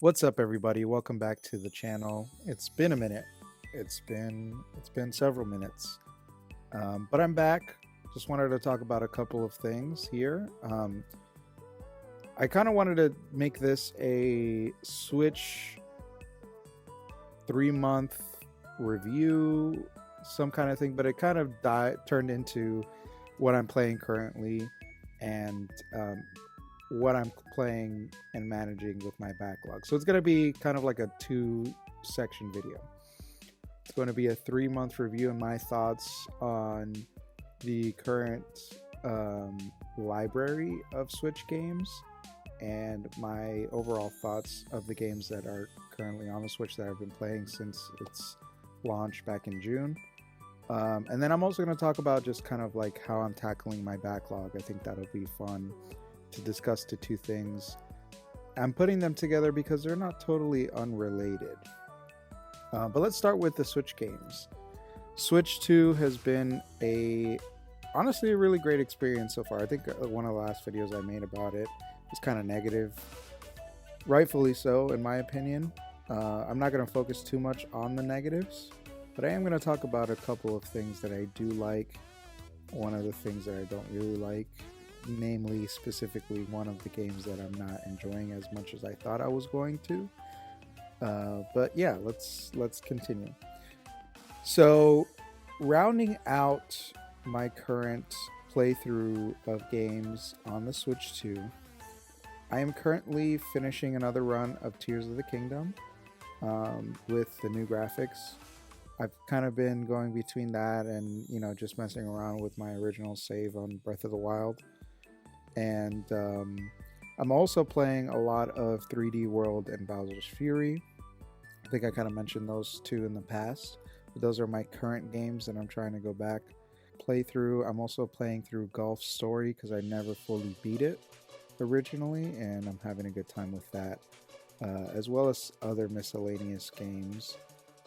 What's up, everybody? Welcome back to the channel. It's been a minute. It's been several minutes, but I'm back. Just wanted to talk about a couple of things here. I kind of wanted to make this a Switch 3 month review, some kind of thing, but it kind of turned into what I'm playing currently and what I'm playing and managing with my backlog. So it's going to be kind of like a 2-section video. It's going to be a 3-month review and my thoughts on the current library of Switch games and my overall thoughts of the games that are currently on the Switch that I've been playing since its launch back in June. And then I'm also going to talk about just kind of like how I'm tackling my backlog. I think that'll be fun to discuss the two things. I'm putting them together because they're not totally unrelated. But let's start with the Switch games. Switch 2 has been honestly a really great experience so far. I think one of the last videos I made about it was kind of negative. Rightfully so, in my opinion. I'm not going to focus too much on the negatives, but I am going to talk about a couple of things that I do like, one of the things that I don't really like, namely specifically one of the games that I'm not enjoying as much as I thought I was going to. But yeah, let's continue. So, rounding out my current playthrough of games on the Switch 2, I am currently finishing another run of Tears of the Kingdom with the new graphics. I've kind of been going between that and, just messing around with my original save on Breath of the Wild. And I'm also playing a lot of 3D World and Bowser's Fury. I think I kind of mentioned those two in the past. But those are my current games that I'm trying to go back, play through. I'm also playing through Golf Story because I never fully beat it originally, and I'm having a good time with that, as well as other miscellaneous games.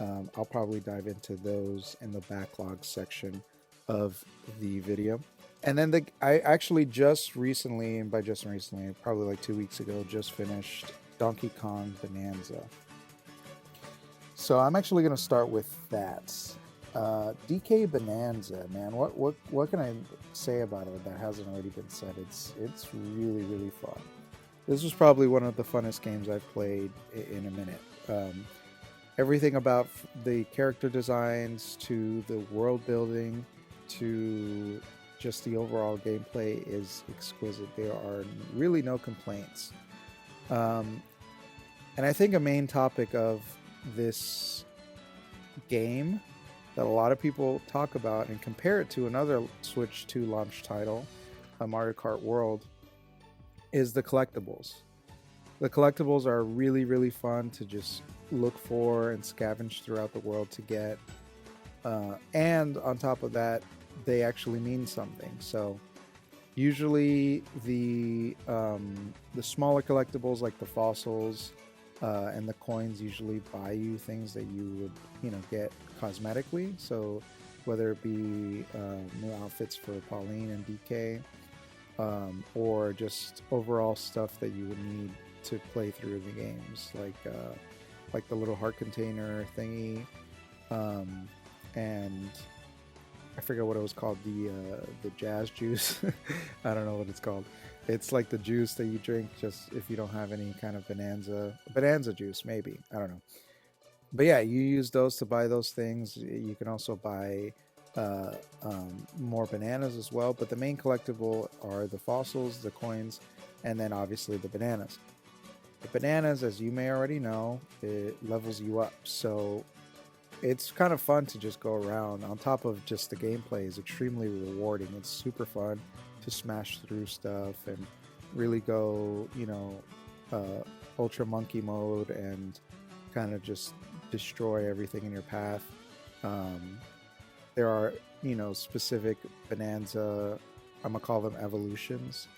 I'll probably dive into those in the backlog section of the video. And then I actually just recently, and by just recently, probably like 2 weeks ago, just finished Donkey Kong Bonanza. So I'm actually going to start with that. DK Bonanza, man, what can I say about it that hasn't already been said? It's really, really fun. This was probably one of the funnest games I've played in a minute. Everything about the character designs to the world building to just the overall gameplay is exquisite. There are really no complaints. And I think a main topic of this game that a lot of people talk about and compare it to another Switch 2 launch title, Mario Kart World, is the collectibles. The collectibles are really, really fun to just look for and scavenge throughout the world to get. And on top of that, they actually mean something. So usually the smaller collectibles like the fossils and the coins usually buy you things that you would get cosmetically. So whether it be new outfits for Pauline and DK, or just overall stuff that you would need to play through the games, like the little heart container thingy, and I forget what it was called, the jazz juice. I don't know what it's called. It's like the juice that you drink just if you don't have any kind of bonanza juice, maybe. I don't know. But yeah, you use those to buy those things. You can also buy more bananas as well. But the main collectible are the fossils, the coins, and then obviously the bananas. The bananas, as you may already know, it levels you up. So it's kind of fun to just go around. On top of just the gameplay is extremely rewarding. It's super fun to smash through stuff and really go, ultra monkey mode and kind of just destroy everything in your path. There are, specific Bonanza, I'm gonna call them evolutions,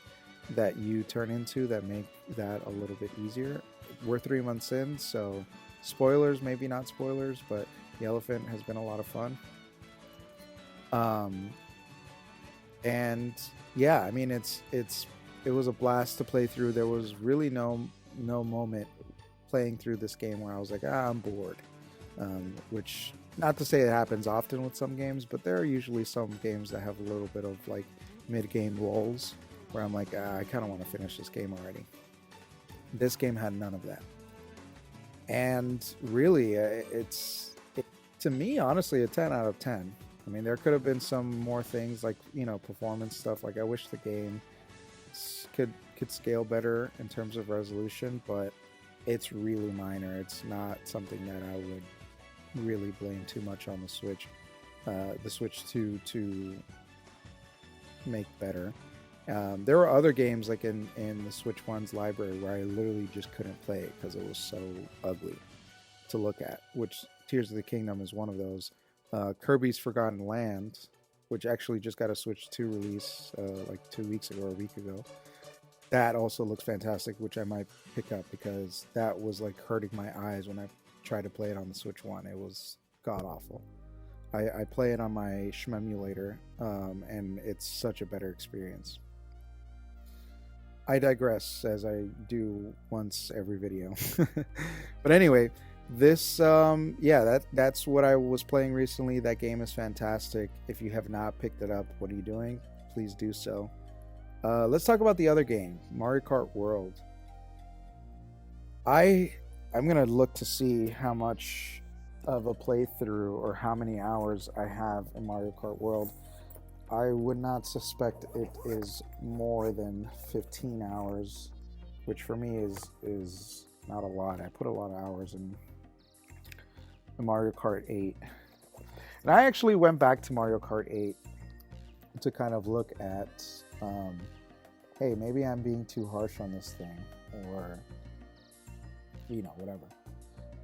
that you turn into that make that a little bit easier. We're 3 months in, so spoilers, maybe not spoilers, but the elephant has been a lot of fun. And yeah, I mean, it was a blast to play through. There was really no moment playing through this game where I was like, I'm bored. Which, not to say it happens often with some games, but there are usually some games that have a little bit of like mid-game lulls where I'm like, I kind of want to finish this game already. This game had none of that. And really, to me, honestly, a 10 out of 10. I mean, there could have been some more things like, performance stuff. Like, I wish the game could scale better in terms of resolution, but it's really minor. It's not something that I would really blame too much on the Switch 2 to make better. There were other games like in the Switch 1's library where I literally just couldn't play it because it was so ugly to look at, which Tears of the Kingdom is one of those. Kirby's Forgotten Land, which actually just got a Switch 2 release like 2 weeks ago or a week ago. That also looks fantastic, which I might pick up because that was like hurting my eyes when I tried to play it on the Switch 1. It was god-awful. I play it on my Shmemulator, and it's such a better experience. I digress, as I do once every video. But anyway, this that's what I was playing recently. That game is fantastic. If you have not picked it up, what are you doing? Please do so. Let's talk about the other game, Mario Kart World. I'm gonna look to see how much of a playthrough or how many hours I have in Mario Kart World. I would not suspect it is more than 15 hours, which for me is not a lot. I put a lot of hours in the Mario Kart 8. And I actually went back to Mario Kart 8 to kind of look at, hey, maybe I'm being too harsh on this thing, or, whatever.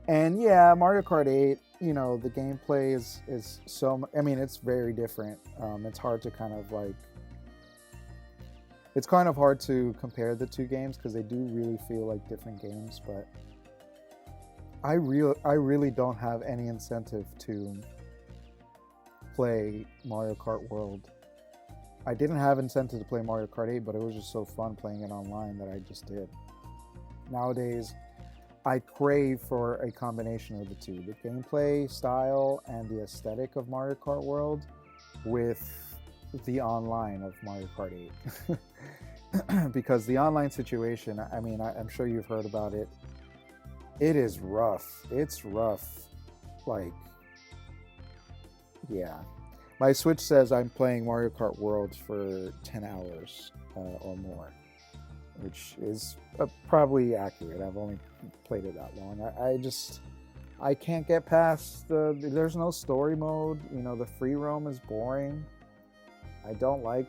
And yeah, Mario Kart 8, the gameplay is so, it's very different. It's hard to it's kind of hard to compare the two games because they do really feel like different games, but I really don't have any incentive to play Mario Kart World. I didn't have incentive to play Mario Kart 8, but it was just so fun playing it online that I just did. Nowadays, I crave for a combination of the two, the gameplay style and the aesthetic of Mario Kart World with the online of Mario Kart 8. Because the online situation, I'm sure you've heard about it. It is rough. It's rough. Like, yeah. My Switch says I'm playing Mario Kart World for 10 hours or more, which is probably accurate. I've only played it that long. I can't get past there's no story mode. The free roam is boring. I don't like,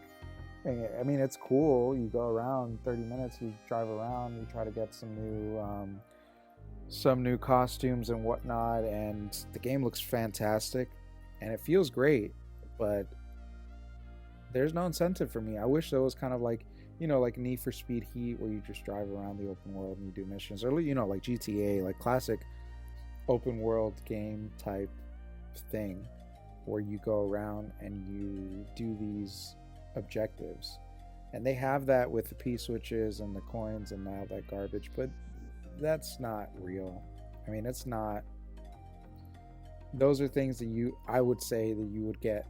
it's cool. You go around 30 minutes, you drive around, you try to get some new costumes and whatnot, and the game looks fantastic and it feels great, but there's no incentive for me. I wish there was kind of like, like Need for Speed Heat, where you just drive around the open world and you do missions, or like GTA, like classic open world game type thing, where you go around and you do these objectives. And they have that with the P-switches and the coins and all that garbage, but that's not real. It's not. Those are things that I would say that you would get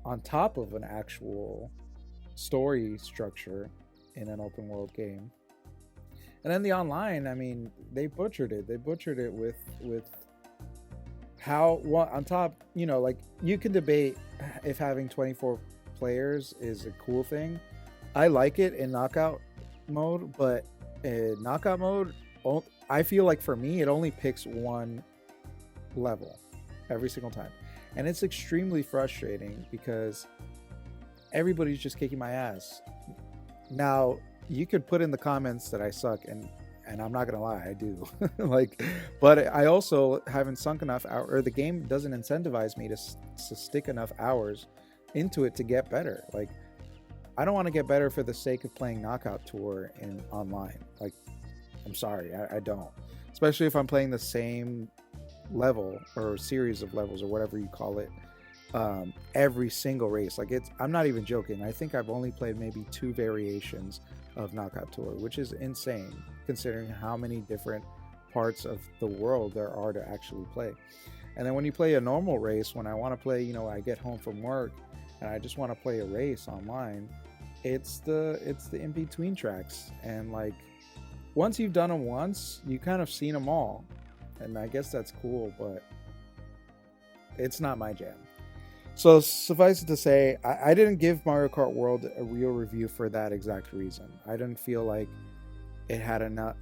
on top of an actual story structure in an open world game. And then the online, they butchered it. They butchered it with how, well, on top, like, you can debate if having 24 players is a cool thing. I like it in knockout mode, but in knockout mode, I feel like for me, it only picks one level every single time. And it's extremely frustrating because everybody's just kicking my ass. Now, you could put in the comments that I suck, and I'm not gonna lie, I do. But I also haven't sunk enough hours, or the game doesn't incentivize me to stick enough hours into it to get better. Like, I don't want to get better for the sake of playing Knockout Tour in online. Like, I'm sorry, I don't. Especially if I'm playing the same level or series of levels or whatever you call it, every single race. Like, I'm not even joking. I think I've only played maybe 2 variations of Knockout Tour, which is insane considering how many different parts of the world there are to actually play. And then when you play a normal race, when I want to play, you know, I get home from work and I just want to play a race online, it's the in between tracks. And like once you've done them once, you kind of seen them all, and I guess that's cool, but it's not my jam. So suffice it to say, I didn't give Mario Kart World a real review for that exact reason. I didn't feel like it had enough.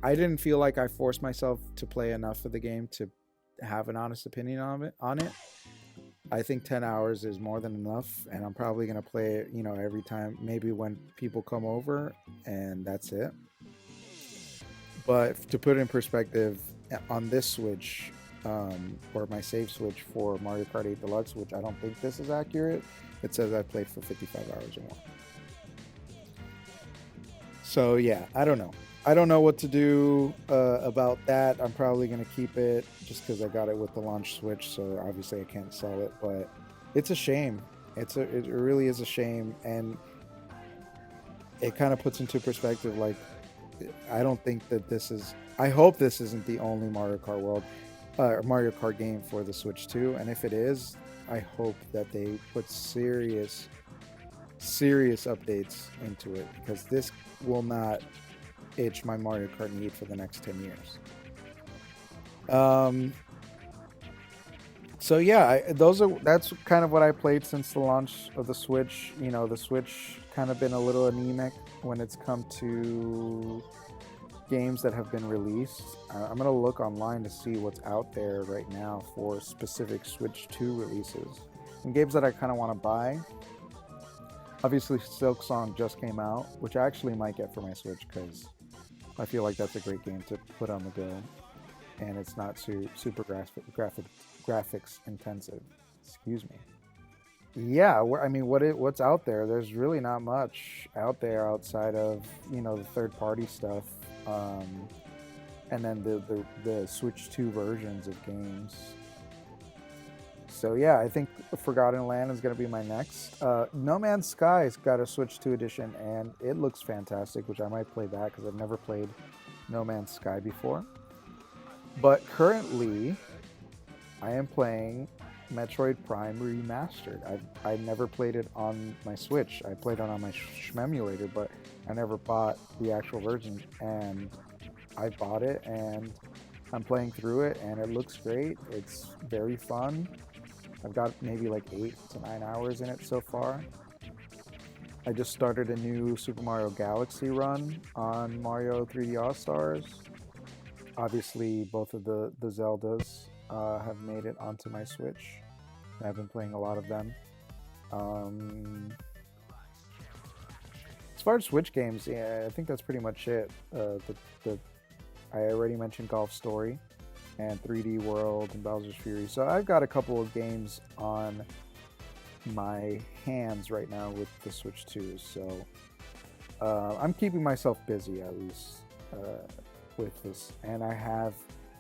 I didn't feel like I forced myself to play enough of the game to have an honest opinion on it. I think 10 hours is more than enough, and I'm probably going to play it, you know, every time, maybe when people come over, and that's it. But to put it in perspective, on this Switch, or my save Switch for Mario Kart 8 Deluxe, which I don't think this is accurate, it says I played for 55 hours or more. So yeah, I don't know. I don't know what to do about that. I'm probably going to keep it just because I got it with the launch Switch, so obviously I can't sell it, but it's a shame. It really is a shame, and it kind of puts into perspective, like, I don't think that this is, I hope this isn't the only Mario Kart World Mario Kart game for the Switch 2, and if it is, I hope that they put serious updates into it, because this will not itch my Mario Kart need for the next 10 years. So yeah, that's kind of what I played since the launch of the Switch. You know, the Switch kind of been a little anemic when it's come to games that have been released. I'm gonna look online to see what's out there right now for specific Switch 2 releases and games that I kind of want to buy. Obviously, Silksong just came out, which I actually might get for my Switch because I feel like that's a great game to put on the go, and it's not super graphics intensive. Excuse me. Yeah, I mean, what's out there? There's really not much out there outside of, you know, the third-party stuff, and then the Switch 2 versions of games. So yeah, I think Forgotten Land is going to be my next. No Man's Sky's got a Switch 2 edition, and it looks fantastic, which I might play that because I've never played No Man's Sky before. But currently, I am playing Metroid Prime Remastered. I've never played it on my Switch. I played it on my Shmemulator, but I never bought the actual version, and I bought it, and I'm playing through it, and it looks great. It's very fun. I've got maybe like 8 to 9 hours in it so far. I just started a new Super Mario Galaxy run on Mario 3D All-Stars. Obviously, both of the Zeldas have made it onto my Switch. I've been playing a lot of them. As far as Switch games, yeah, I think that's pretty much it. I already mentioned Golf Story and 3D World and Bowser's Fury. So I've got a couple of games on my hands right now with the Switch 2. So I'm keeping myself busy, at least, with this. And I have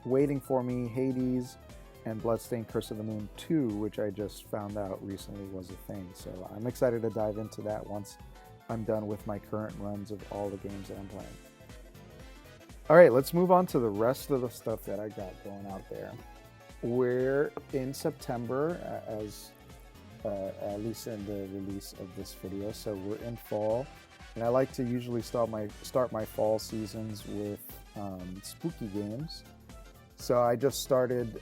waiting for me Hades and Bloodstained Curse of the Moon 2, which I just found out recently was a thing. So I'm excited to dive into that once I'm done with my current runs of all the games that I'm playing. All right, let's move on to the rest of the stuff that I got going out there. We're in September, at least in the release of this video, so we're in fall, and I like to usually start my fall seasons with spooky games. So I just started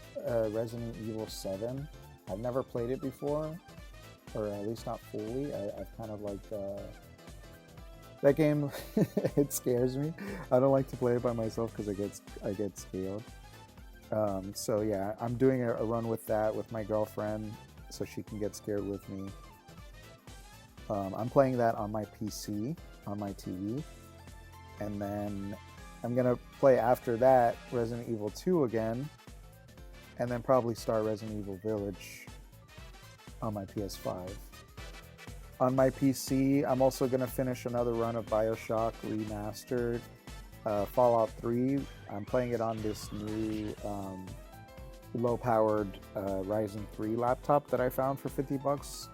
Resident Evil 7. I've never played it before, or at least not fully. I've kind of like that game. It scares me. I don't like to play it by myself because I get scared. So yeah, I'm doing a run with that with my girlfriend so she can get scared with me. I'm playing that on my PC, on my TV, and then I'm gonna play after that Resident Evil 2 again, and then probably start Resident Evil Village on my PS5. On my PC, I'm also going to finish another run of BioShock Remastered, Fallout 3. I'm playing it on this new low-powered Ryzen 3 laptop that I found for $50,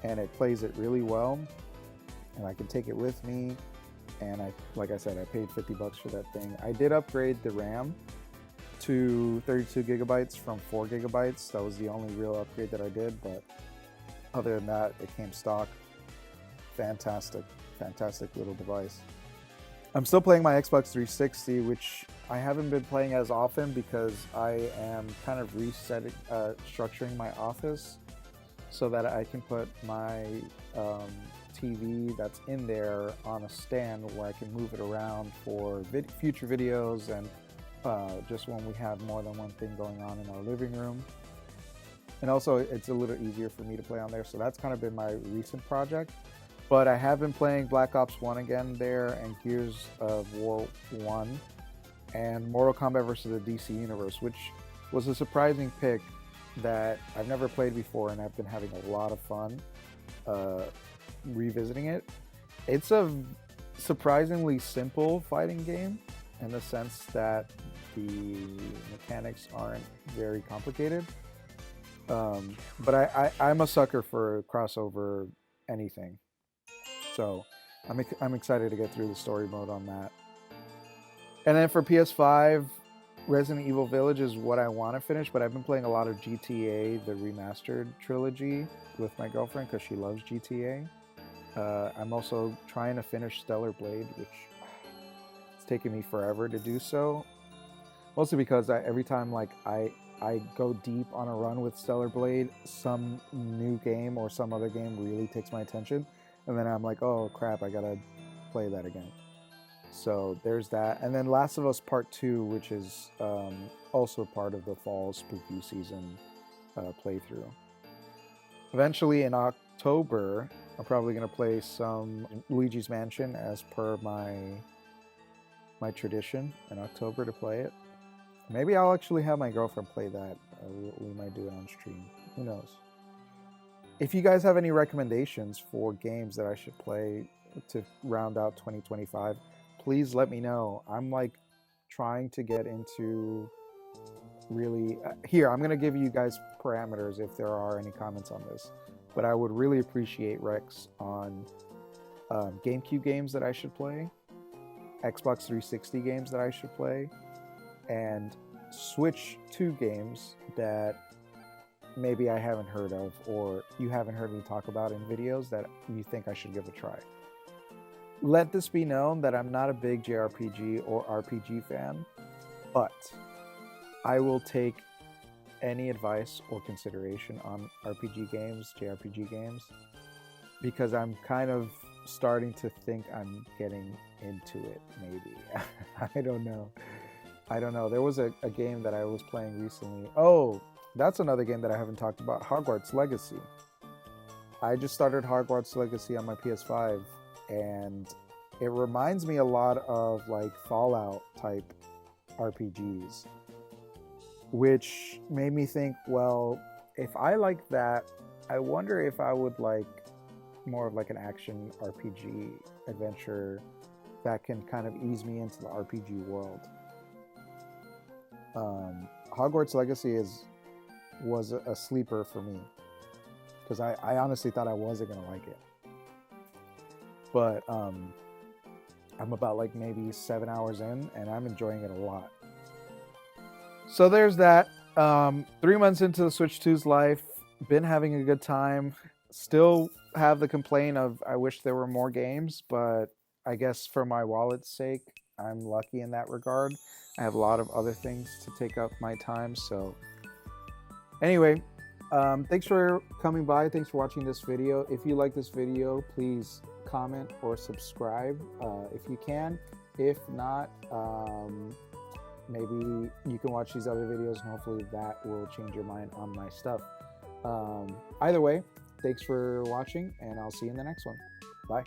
and it plays it really well, and I can take it with me, and like I said, I paid $50 for that thing. I did upgrade the RAM to 32 gigabytes from 4 gigabytes. That was the only real upgrade that I did, but other than that, it came stock. Fantastic little device. I'm still playing my Xbox 360, which I haven't been playing as often because I am kind of structuring my office so that I can put my TV that's in there on a stand where I can move it around for future videos and just when we have more than one thing going on in our living room. And also it's a little easier for me to play on there, so that's kind of been my recent project. But I have been playing Black Ops 1 again there, and Gears of War 1, and Mortal Kombat vs. the DC Universe, which was a surprising pick that I've never played before, and I've been having a lot of fun revisiting it. It's a surprisingly simple fighting game in the sense that the mechanics aren't very complicated. But I'm a sucker for crossover anything. So I'm excited to get through the story mode on that. And then for PS5, Resident Evil Village is what I want to finish, but I've been playing a lot of GTA, the remastered trilogy, with my girlfriend because she loves GTA. I'm also trying to finish Stellar Blade, which it's taken me forever to do so. Mostly because every time like I go deep on a run with Stellar Blade, some new game or some other game really takes my attention. And then I'm like, oh crap, I gotta play that again. So there's that. And then Last of Us Part 2, which is also part of the fall spooky season playthrough. Eventually in October, I'm probably gonna play some Luigi's Mansion as per my tradition in October to play it. Maybe I'll actually have my girlfriend play that. We might do it on stream. Who knows? If you guys have any recommendations for games that I should play to round out 2025, please let me know. I'm like trying to get into really... Here, I'm going to give you guys parameters if there are any comments on this. But I would really appreciate Rex on GameCube games that I should play, Xbox 360 games that I should play, and Switch 2 games that maybe I haven't heard of or you haven't heard me talk about in videos that you think I should give a try. Let this be known that I'm not a big JRPG or RPG fan, but I will take any advice or consideration on RPG games, JRPG games, because I'm kind of starting to think I'm getting into it, maybe. I don't know. There was a game that I was playing recently. Oh, that's another game that I haven't talked about, Hogwarts Legacy. I just started Hogwarts Legacy on my PS5, and it reminds me a lot of like Fallout type RPGs, which made me think, well, if I like that, I wonder if I would like more of like an action RPG adventure that can kind of ease me into the RPG world. Hogwarts Legacy was a sleeper for me because I honestly thought I wasn't gonna like it, but I'm about like maybe 7 hours in and I'm enjoying it a lot. So there's that. 3 months into the Switch 2's life, been having a good time. Still have the complaint of I wish there were more games, but I guess for my wallet's sake, I'm lucky in that regard. I have a lot of other things to take up my time. So anyway, thanks for coming by. Thanks for watching this video. If you like this video, please comment or subscribe if you can. If not, maybe you can watch these other videos and hopefully that will change your mind on my stuff. Either way, thanks for watching and I'll see you in the next one. Bye.